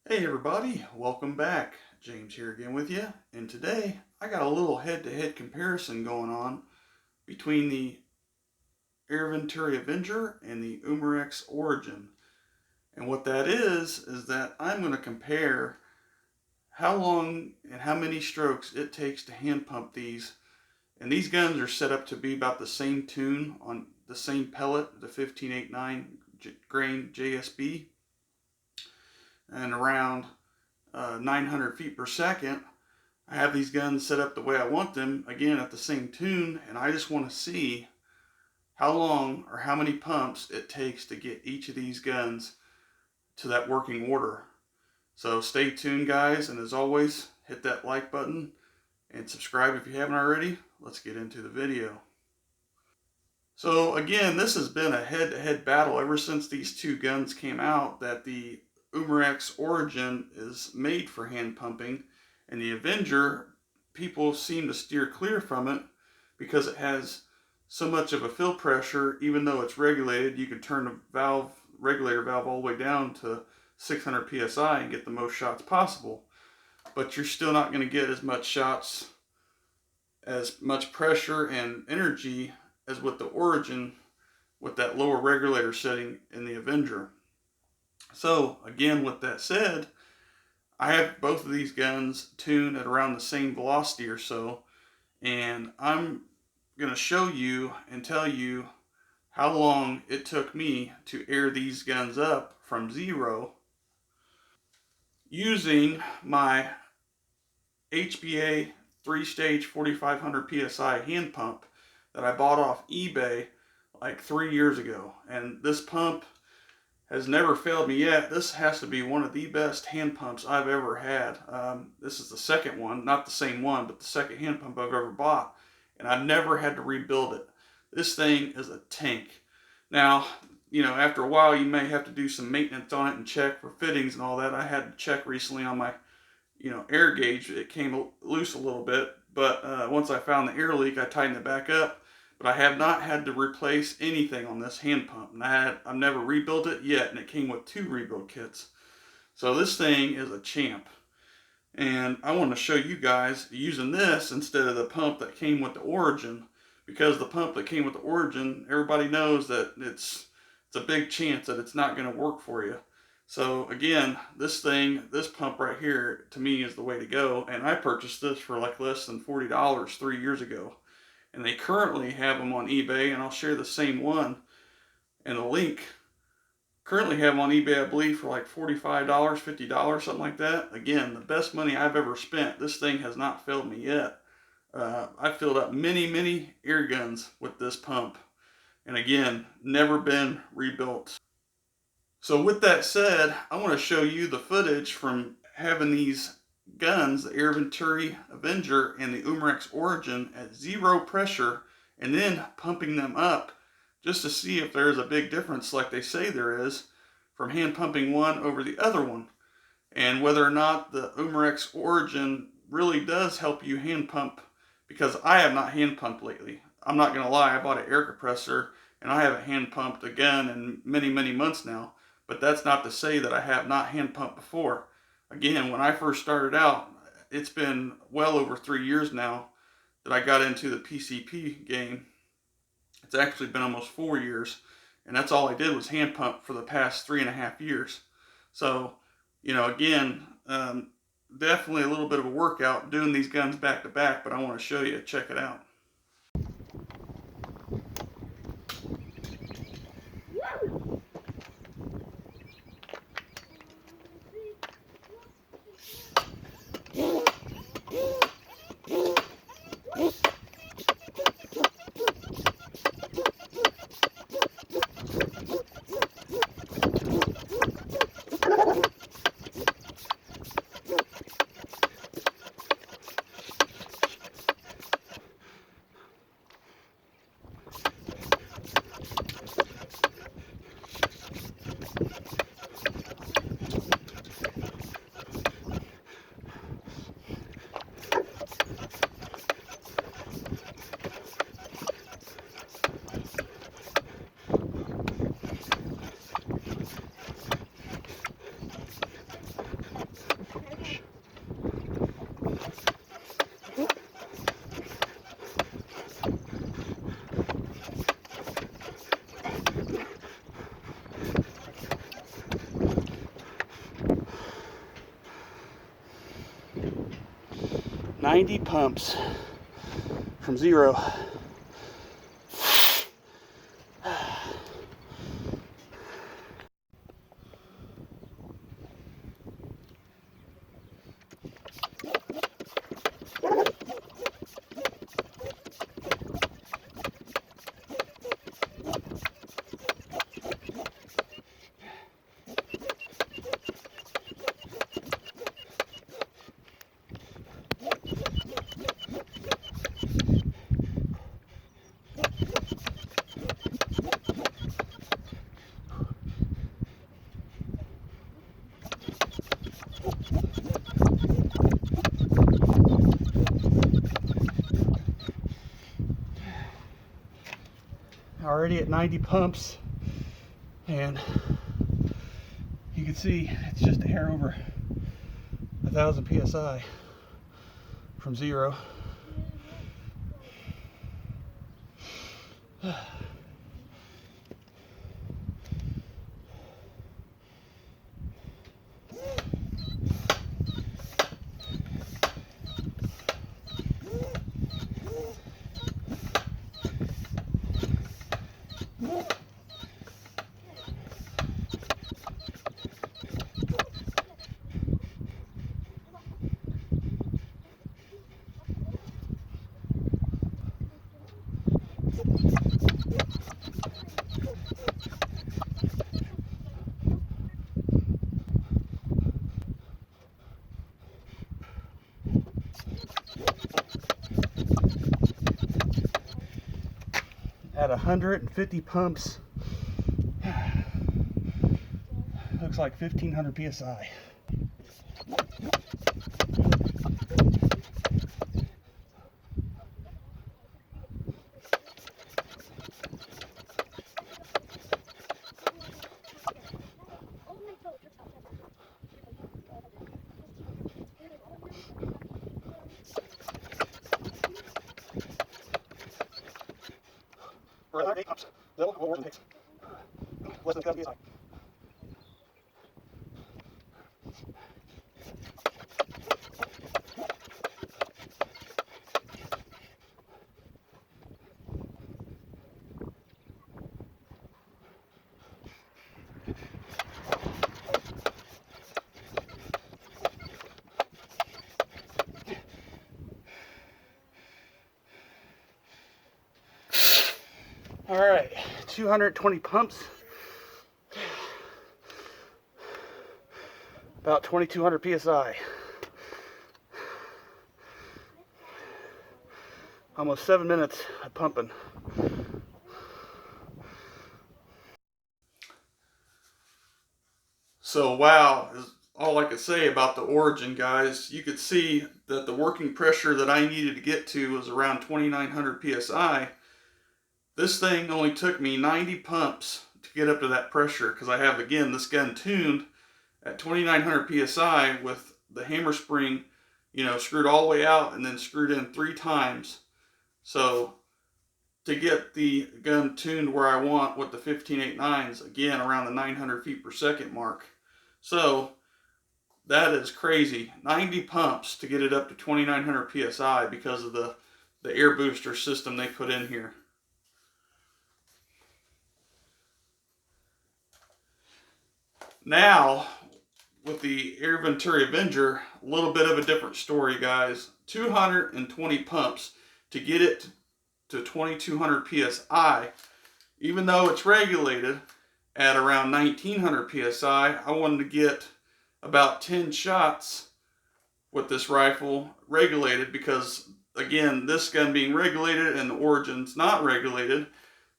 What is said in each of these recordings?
Hey everybody, welcome back. James here again with you, and today I got a little head-to-head comparison going on between the Venturi Avenger and the umarex Origin. And what that is that I'm going to compare how long and how many strokes it takes to hand pump these. And these guns are set up to be about the same tune on the same pellet, the 1589 grain JSB, and around 900 feet per second. I have these guns set up the way I want them, again at the same tune, and I just want to see how long or how many pumps it takes to get each of these guns to that working order. So stay tuned, guys, and as always, hit that like button and subscribe if you haven't already. Let's get into the video. So again, this has been a head-to-head battle ever since these two guns came out, that the umarex Origin is made for hand pumping, and the Avenger, people seem to steer clear from it because it has so much of a fill pressure. Even though it's regulated, you can turn the regulator valve all the way down to 600 psi and get the most shots possible, but you're still not going to get as much shots, as much pressure and energy as with the Origin, with that lower regulator setting in the Avenger. So again, with that said, I have both of these guns tuned at around the same velocity or so, and I'm going to show you and tell you how long it took me to air these guns up from zero using my HBA 3-stage 4500 psi hand pump that I bought off eBay like 3 years ago. And this pump has never failed me yet. This has to be one of the best hand pumps I've ever had. This is the second one, not the same one, but the second hand pump I've ever bought, and I've never had to rebuild it. This thing is a tank. Now, after a while you may have to do some maintenance on it and check for fittings and all that. I had to check recently on my air gauge. It came loose a little bit, but once I found the air leak, I tightened it back up. But I have not had to replace anything on this hand pump. And I've never rebuilt it yet, and it came with 2 rebuild kits. So this thing is a champ. And I want to show you guys using this instead of the pump that came with the Origin, because the pump that came with the Origin, everybody knows that it's a big chance that it's not going to work for you. So again, this pump right here, to me, is the way to go. And I purchased this for like less than $40 3 years ago. And they currently have them on eBay, and I'll share the same one and the link. Currently have them on eBay, I believe, for like $45, $50, something like that. Again, the best money I've ever spent. This thing has not failed me yet. I've filled up many air guns with this pump, and again, never been rebuilt. So with that said, I want to show you the footage from having these guns, the Venturi Avenger and the umarex Origin, at 0 pressure, and then pumping them up just to see if there's a big difference, like they say there is, from hand pumping one over the other one, and whether or not the umarex Origin really does help you hand pump, because I have not hand pumped lately. I'm not going to lie, I bought an air compressor and I haven't hand pumped a gun in many months now, but that's not to say that I have not hand pumped before. Again, when I first started out, it's been well over 3 years now that I got into the PCP game. It's actually been almost 4 years, and that's all I did was hand pump for the past 3.5 years. So, again, definitely a little bit of a workout doing these guns back to back, but I want to show you. Check it out. 90 pumps from 0. Already at 90 pumps, and you can see it's just a hair over 1,000 psi from 0. At 150 pumps, looks like 1,500 psi. We're at 108 pumps. Little, more than 6. Less than 1,000 psi. All right, 220 pumps, about 2,200 psi. Almost 7 minutes of pumping. So wow, is all I could say about the Origin, guys. You could see that the working pressure that I needed to get to was around 2,900 psi. This thing only took me 90 pumps to get up to that pressure, because I have, again, this gun tuned at 2,900 psi with the hammer spring, you know, screwed all the way out and then screwed in 3 times. So to get the gun tuned where I want with the 15.89s, again, around the 900 feet per second mark. So that is crazy. 90 pumps to get it up to 2,900 psi because of the air booster system they put in here. Now, with the Venturi Avenger, a little bit of a different story, guys. 220 pumps to get it to 2,200 psi. Even though it's regulated at around 1,900 psi, I wanted to get about 10 shots with this rifle regulated because, again, this gun being regulated and the Origin's not regulated,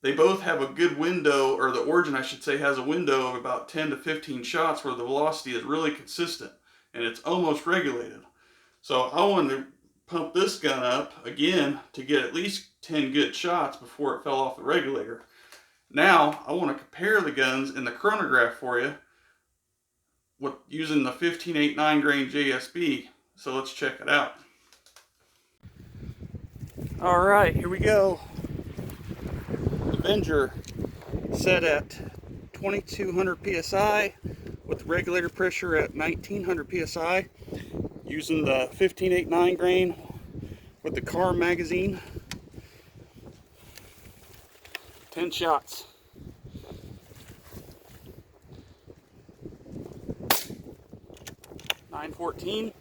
they both have a good window, or the Origin, I should say, has a window of about 10 to 15 shots where the velocity is really consistent and it's almost regulated. So I wanted to pump this gun up again to get at least 10 good shots before it fell off the regulator. Now I want to compare the guns in the chronograph for you with using the 15.89 grain JSB. So let's check it out. All right, here we go. Avenger set at 2,200 psi with regulator pressure at 1,900 psi using the 15.89 grain with the car magazine. 10 shots. .914,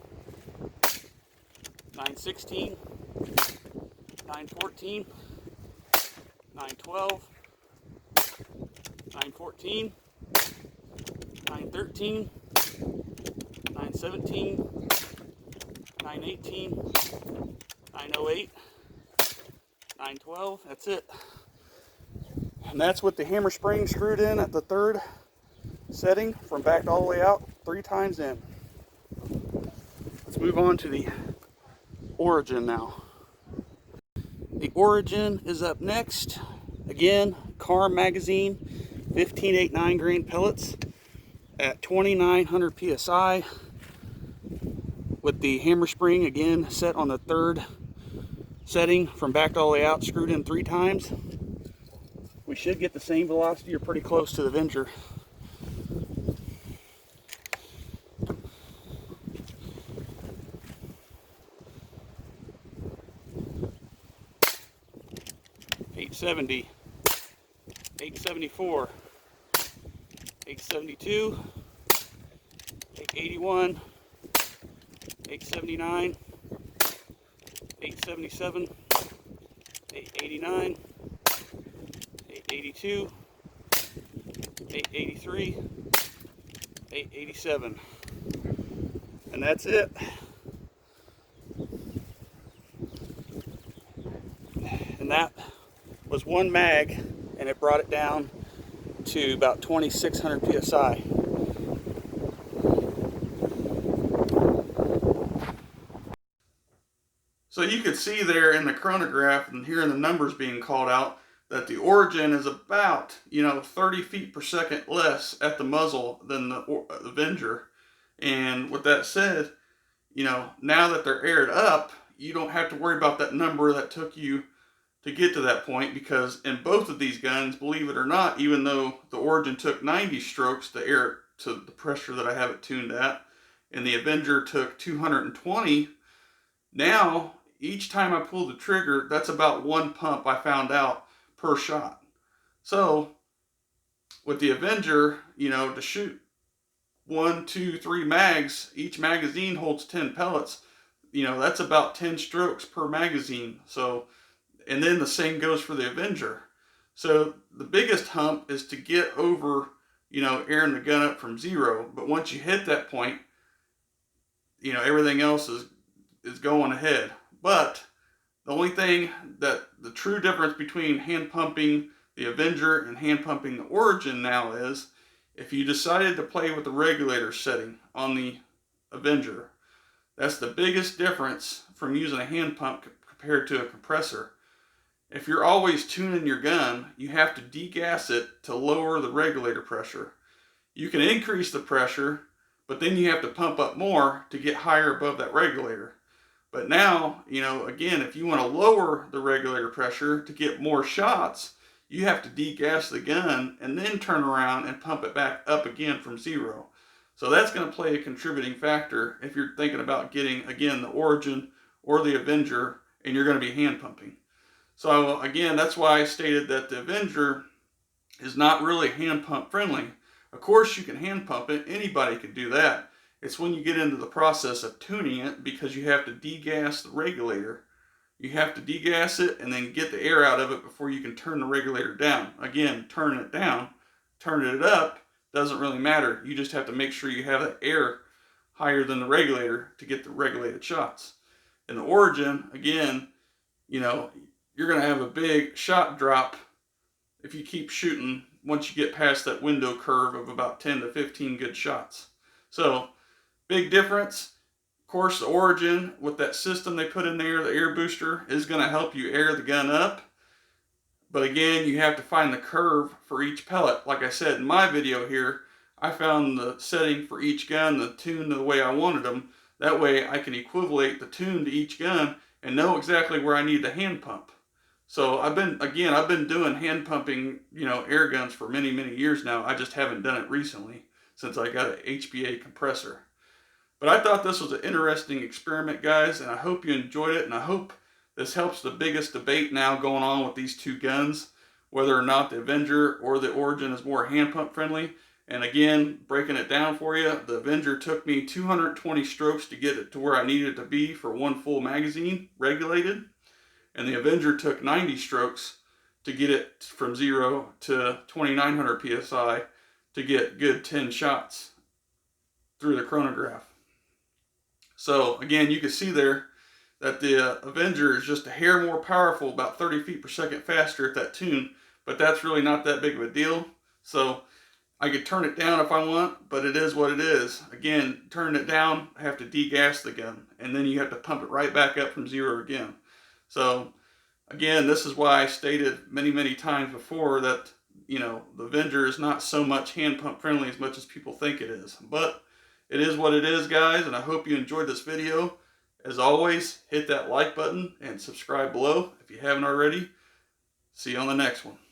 916, 914, 912, 914, 913, 917, 918, 908, 912. That's it. And that's with the hammer spring screwed in at the third setting from back all the way out 3 times in. Let's move on to the origin now. The origin is up next. Again, car magazine, 15.89 grain pellets at 2,900 psi with the hammer spring again set on the third setting from back all the way out, screwed in 3 times. We should get the same velocity or pretty close to the Avenger. .870, 874, 872, 881, 879, 877, 889, 882, 883, 887. And that's it. And that was one mag, and it brought it down to about 2,600 psi. So you could see there in the chronograph and hearing the numbers being called out that the origin is about, 30 feet per second less at the muzzle than the Avenger. And with that said, now that they're aired up, you don't have to worry about that number that took you to get to that point, because in both of these guns, believe it or not, even though the Origin took 90 strokes to air it to the pressure that I have it tuned at, and the Avenger took 220, now each time I pull the trigger, that's about 1 pump, I found out, per shot. So with the Avenger, to shoot 1, 2, 3 mags, each magazine holds 10 pellets, that's about 10 strokes per magazine. So, and then the same goes for the Avenger. So the biggest hump is to get over, airing the gun up from 0. But once you hit that point, everything else is going ahead. But the only thing that the true difference between hand pumping the Avenger and hand pumping the Origin now is, if you decided to play with the regulator setting on the Avenger, that's the biggest difference from using a hand pump compared to a compressor. If you're always tuning your gun, you have to degas it to lower the regulator pressure. You can increase the pressure, but then you have to pump up more to get higher above that regulator. But now, again, if you want to lower the regulator pressure to get more shots, you have to degas the gun and then turn around and pump it back up again from 0. So that's going to play a contributing factor if you're thinking about getting, again, the Origin or the Avenger, and you're going to be hand pumping. So again, that's why I stated that the Avenger is not really hand pump friendly. Of course you can hand pump it, anybody can do that. It's when you get into the process of tuning it, because you have to degas the regulator. You have to degas it and then get the air out of it before you can turn the regulator down. Again, turning it down, turning it up, doesn't really matter. You just have to make sure you have the air higher than the regulator to get the regulated shots. In the Origin, again, you're going to have a big shot drop if you keep shooting once you get past that window curve of about 10 to 15 good shots. So, big difference. Of course, the Origin, with that system they put in there, the air booster, is going to help you air the gun up. But again, you have to find the curve for each pellet. Like I said in my video here, I found the setting for each gun, the tune the way I wanted them. That way I can equivalate the tune to each gun and know exactly where I need to hand pump. So I've been doing hand pumping, air guns for many, many years now. I just haven't done it recently since I got an HBA compressor. But I thought this was an interesting experiment, guys, and I hope you enjoyed it, and I hope This helps the biggest debate now going on with these two guns, whether or not the Avenger or the Origin is more hand pump friendly. And again, breaking it down for you, the Avenger took me 220 strokes to get it to where I needed it to be for one full magazine, regulated. And the Avenger took 90 strokes to get it from 0 to 2900 psi to get good 10 shots through the chronograph. So again, you can see there that the Avenger is just a hair more powerful, about 30 feet per second faster at that tune, but that's really not that big of a deal. So I could turn it down if I want, but it is what it is. Again, turning it down, I have to degas the gun, and then you have to pump it right back up from 0 again. So again, this is why I stated many, many times before that, you know, the Avenger is not so much hand pump friendly as much as people think it is. But it is what it is, guys, and I hope you enjoyed this video. As always, hit that like button and subscribe below if you haven't already. See you on the next one.